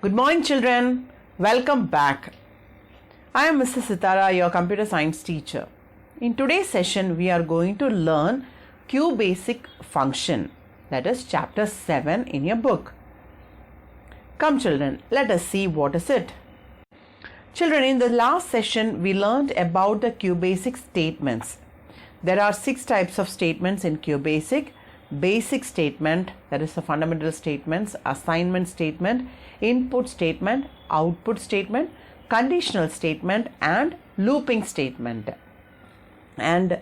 Good morning, children. Welcome back. I am Mrs. Sitara, your computer science teacher. In today's session, we are going to learn QBasic function. That is chapter 7 in your book. Come, children, let us see what is it. Children, in the last session, we learned about the QBasic statements. There are 6 types of statements in QBasic. Basic statement, that is the fundamental statements, assignment statement, input statement, output statement, conditional statement and looping statement. And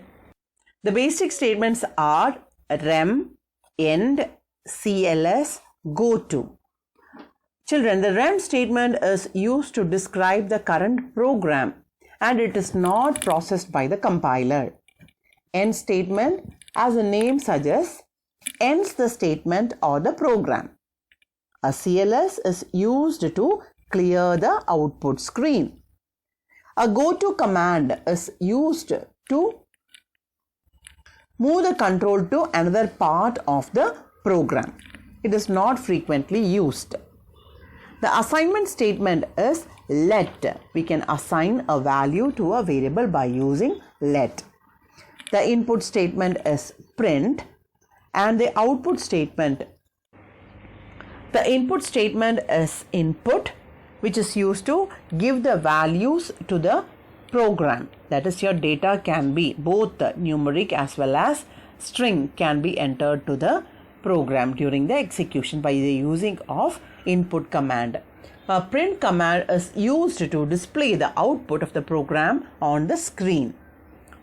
the basic statements are rem, end, CLS, goto. Children, the rem statement is used to describe the current program and it is not processed by the compiler. End statement, as the name suggests, ends the statement or the program. A CLS is used to clear the output screen. A goto command is used to move the control to another part of the program. It is not frequently used. The assignment statement is let. We can assign a value to a variable by using let. The input statement is print. And the output statement. The input statement is input, which is used to give the values to the program. That is, your data can be both numeric as well as string can be entered to the program during the execution by the using of input command. A print command is used to display the output of the program on the screen.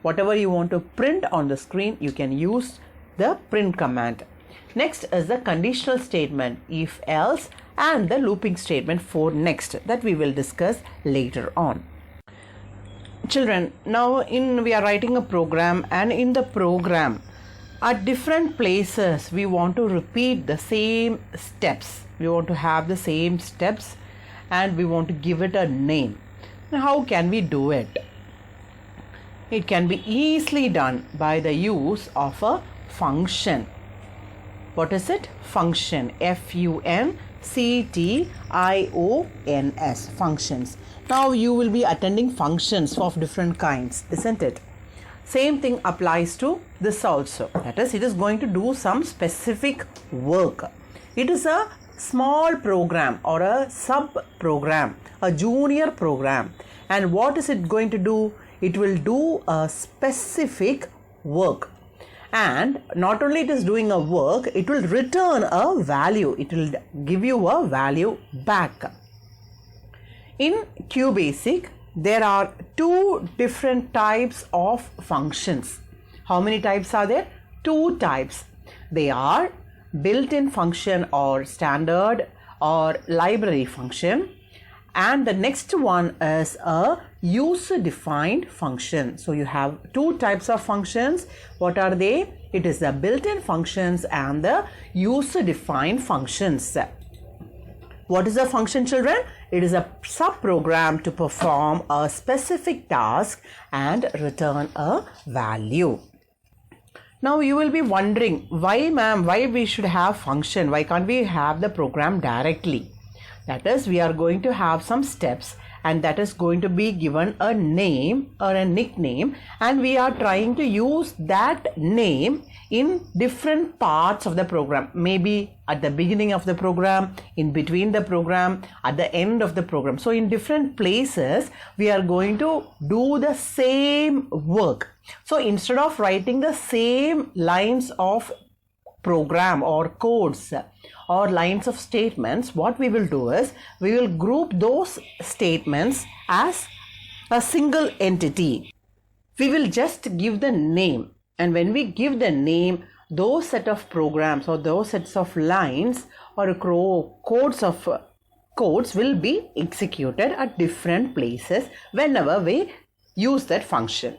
Whatever you want to print on the screen, you can use the print command. Next is the conditional statement, if else, and the looping statement for next, that we will discuss later on. Children, now we are writing a program, and in the program at different places we want to repeat the same steps. We want to have the same steps and we want to give it a name. Now, how can we do it? It can be easily done by the use of a function. What is it? Function. F-U-N-C-T-I-O-N-S. Functions. Now you will be attending functions of different kinds, isn't it? Same thing applies to this also. That is, it is going to do some specific work. It is a small program or a sub program, a junior program. And what is it going to do? It will do a specific work. And not only it is doing a work, it will return a value. It will give you a value back. In QBasic, there are 2 different types of functions. How many types are there? 2 types. They are built-in function or standard or library function. And the next one is a user-defined function. So you have 2 types of functions. What are they? It is the built-in functions and the user-defined functions. What is a function, children? It is a sub-program to perform a specific task and return a value. Now you will be wondering, why ma'am, why we should have function? Why can't we have the program directly? That is, we are going to have some steps and that is going to be given a name or a nickname, and we are trying to use that name in different parts of the program. Maybe at the beginning of the program, in between the program, at the end of the program. So in different places, we are going to do the same work. So instead of writing the same lines of program or codes or lines of statements, what we will do is we will group those statements as a single entity. We will just give the name, and when we give the name, those set of programs or those sets of lines or codes will be executed at different places whenever we use that function.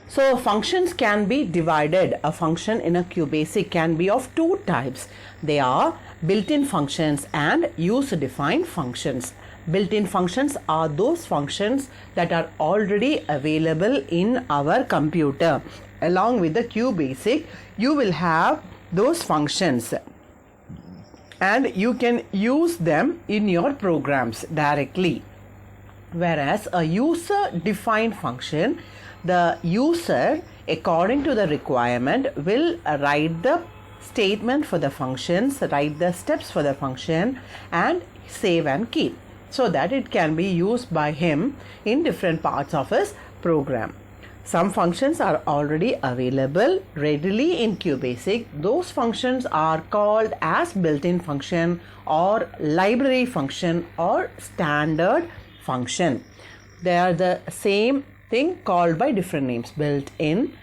So functions can be divided. A function in a QBasic can be of 2 types. They are built-in functions and user-defined functions. Built-in functions are those functions that are already available in our computer. Along with the QBasic, you will have those functions. and you can use them in your programs directly. Whereas a user defined function, the user according to the requirement will write the statement for the functions, write the steps for the function and save and keep, so that it can be used by him in different parts of his program. Some functions are already available readily in QBasic. Those functions are called as built-in function or library function or standard function. They are the same thing called by different names, built-in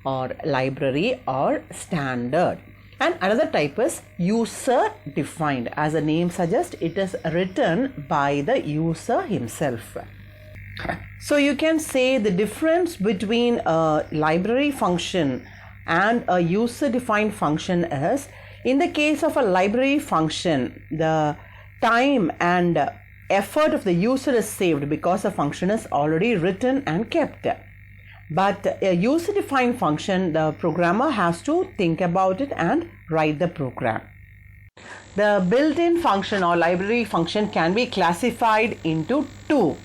or library or standard. And another type is user defined. As the name suggests, it is written by the user himself. So you can say the difference between a library function and a user defined function is, in the case of a library function, the time and effort of the user is saved because the function is already written and kept. But a user defined function, the programmer has to think about it and write the program. The built-in function or library function can be classified into two.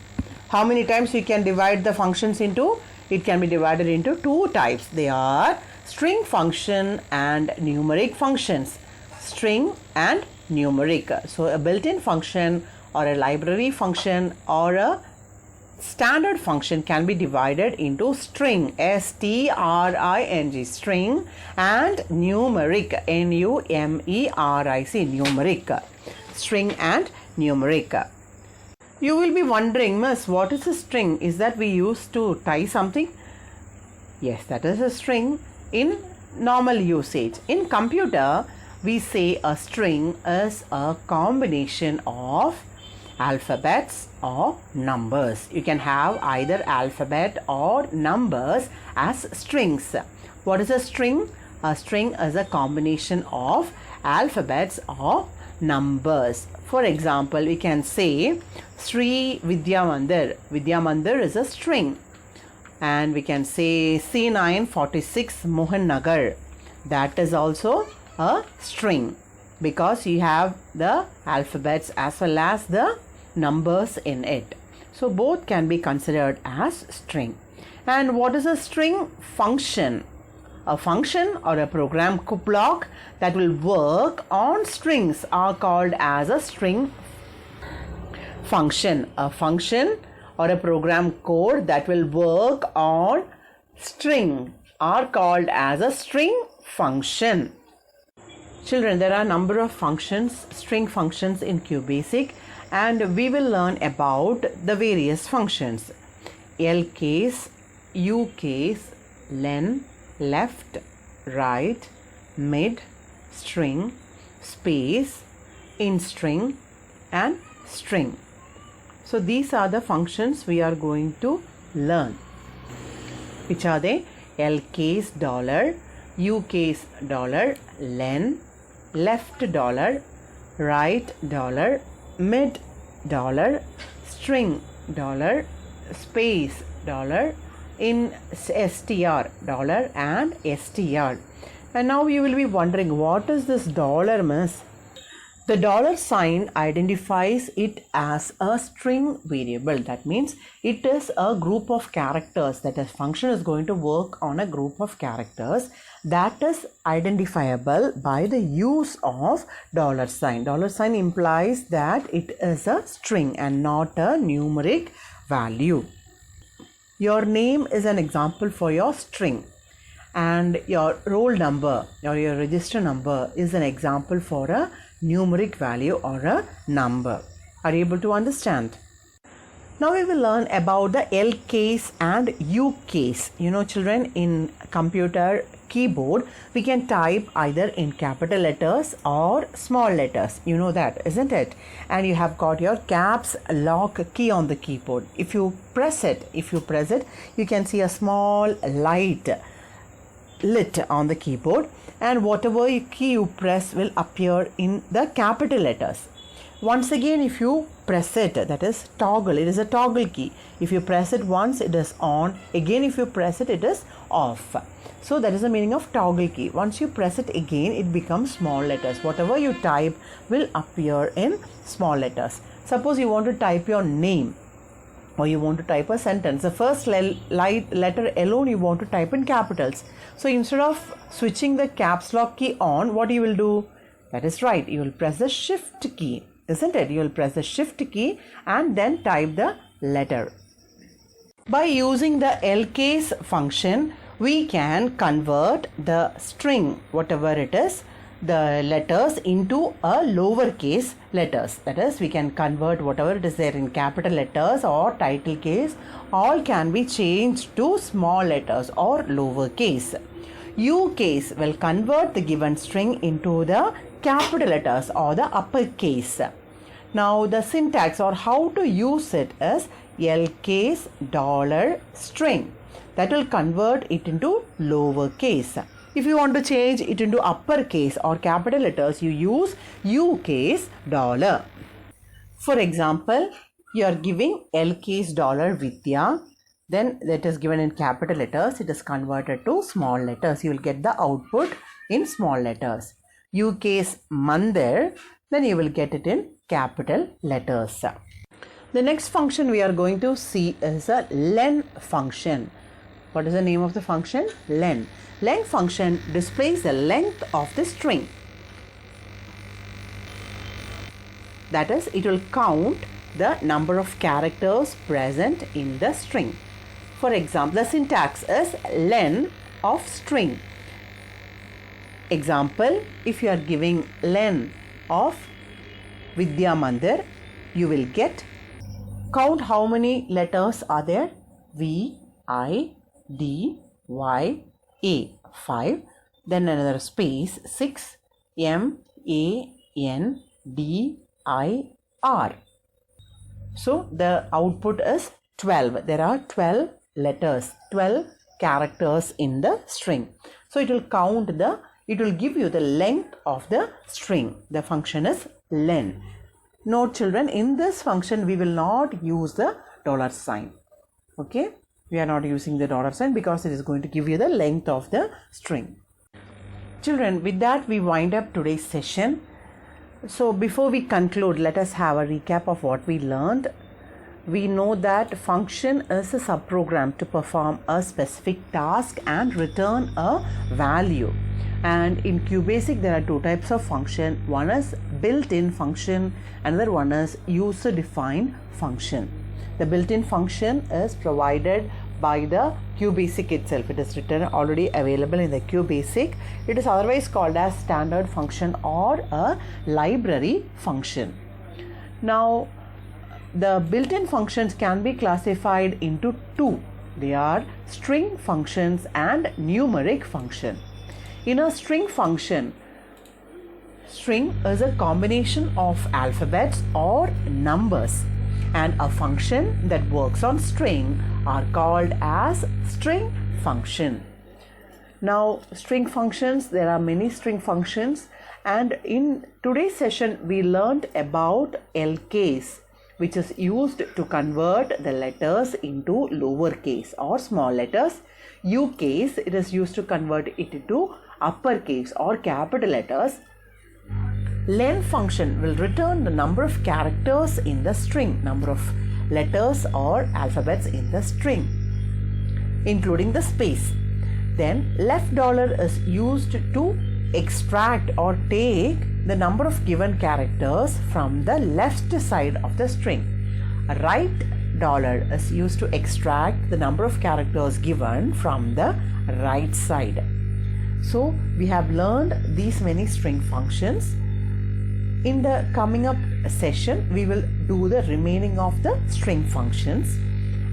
How many times you can divide the functions into? It can be divided into two types. They are string function and numeric functions. String and numeric. So a built-in function or a library function or a standard function can be divided into string, S-T-R-I-N-G, string, and numeric, N-U-M-E-R-I-C, numeric, string and numeric. You will be wondering, Miss, what is a string? Is that we use to tie something? Yes, that is a string in normal usage. In computer, we say a string is a combination of alphabets or numbers. You can have either alphabet or numbers as strings. What is a string? A string is a combination of alphabets or numbers. For example, we can say Sri Vidya Mandir. Vidya Mandir is a string. And we can say C946 Mohan Nagar. That is also a string because you have the alphabets as well as the numbers in it. So both can be considered as string. And what is a string function? A function or a program block that will work on strings are called as a string function. A function or a program code that will work on string are called as a string function. Children, there are a number of functions, string functions in QBasic, and we will learn about the various functions. L case, U case, len, left, right, mid, string, space, in string and string. So these are the functions we are going to learn. Which are they? L case $, U case $, len, left $, right $, mid $, string $, space $, in str $, and str. And now you will be wondering, what is this $, miss? The $sign identifies it as a string variable. That means it is a group of characters, that a function is going to work on a group of characters that is identifiable by the use of $sign. $sign implies that it is a string and not a numeric value. Your name is an example for your string, and your roll number or your register number is an example for a numeric value or a number. Are you able to understand? Now we will learn about the L case and U case. You know, children, in computer keyboard we can type either in capital letters or small letters. You know that, isn't it? And you have got your caps lock key on the keyboard. If you press it, you can see a small light lit on the keyboard, and whatever key you press will appear in the capital letters. Once again, if you press it, that is toggle, it is a toggle key. If you press it once, it is on. Again, if you press it, it is off. So that is the meaning of toggle key. Once you press it again, it becomes small letters. Whatever you type will appear in small letters. Suppose you want to type your name or you want to type a sentence. The first letter alone you want to type in capitals. So instead of switching the caps lock key on, what you will do? That is right, you will press the shift key, isn't it? You will press the shift key and then type the letter. By using the lcase function, we can convert the string, whatever it is, the letters into a lowercase letters. That is, we can convert whatever it is there in capital letters or title case, all can be changed to small letters or lowercase. Ucase will convert the given string into the capital letters or the uppercase. Now the syntax or how to use it is lcase $string. That will convert it into lowercase. If you want to change it into uppercase or capital letters, you use ucase $. For example, you are giving lcase $Vidya, then that is given in capital letters, it is converted to small letters. You will get the output in small letters. Ucase Mandir, then you will get it in capital letters. The next function we are going to see is a len function. What is the name of the function? Len. Len function displays the length of the string. That is, it will count the number of characters present in the string. For example, the syntax is len of string. Example, if you are giving len of Vidya Mandir, you will get, count how many letters are there? V, I, D, Y, A, 5, then another space, 6, M, A, N, D, I, R. So the output is 12. There are 12 letters, 12 characters in the string. So it will give you the length of the string. The function is len. Note children, in this function we will not use the $sign. Okay, we are not using the $sign because it is going to give you the length of the string. Children, with that we wind up today's session. So before we conclude, let us have a recap of what we learned. We know that function is a subprogram to perform a specific task and return a value. And in QBasic there are two types of function. One is built-in function, another one is user-defined function. The built-in function is provided by the QBasic itself. It is written already available in the QBasic. It is otherwise called as standard function or a library function. Now the built-in functions can be classified into two. They are string functions and numeric function. In a string function, string is a combination of alphabets or numbers, and a function that works on string are called as string function. Now string functions, there are many string functions, and in today's session we learned about lcase, which is used to convert the letters into lowercase or small letters. Ucase, it is used to convert it into uppercase or capital letters. Len function will return the number of characters in the string, number of letters or alphabets in the string, including the space. Then left $, is used to extract or take the number of given characters from the left side of the string. Right $, is used to extract the number of characters given from the right side. So we have learned these many string functions. In the coming up session, we will do the remaining of the string functions,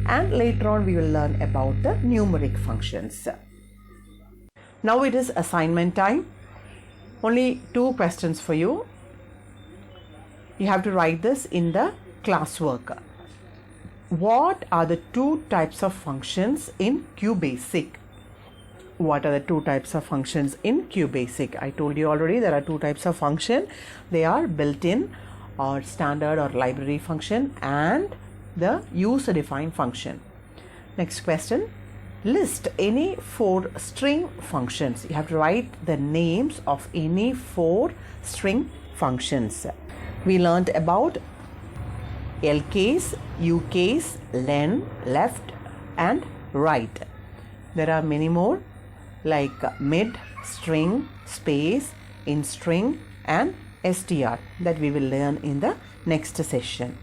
and later on we will learn about the numeric functions. Now it is assignment time. Only 2 questions for you. You have to write this in the classwork. What are the 2 types of functions in QBasic? What are the 2 types of functions in QBasic? I told you already there are 2 types of function. They are built-in or standard or library function, and the user defined function. Next question. List any 4 string functions. You have to write the names of any 4 string functions. We learned about lcase, ucase, len, left and right. There are many more like mid, string, space, in string and str that we will learn in the next session.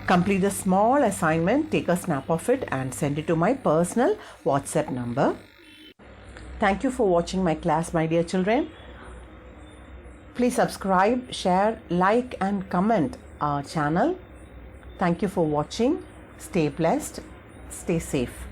Complete the small assignment, take a snap of it and send it to my personal WhatsApp number. Thank you for watching my class, my dear children. Please subscribe, share, like and comment our channel. Thank you for watching. Stay blessed, stay safe.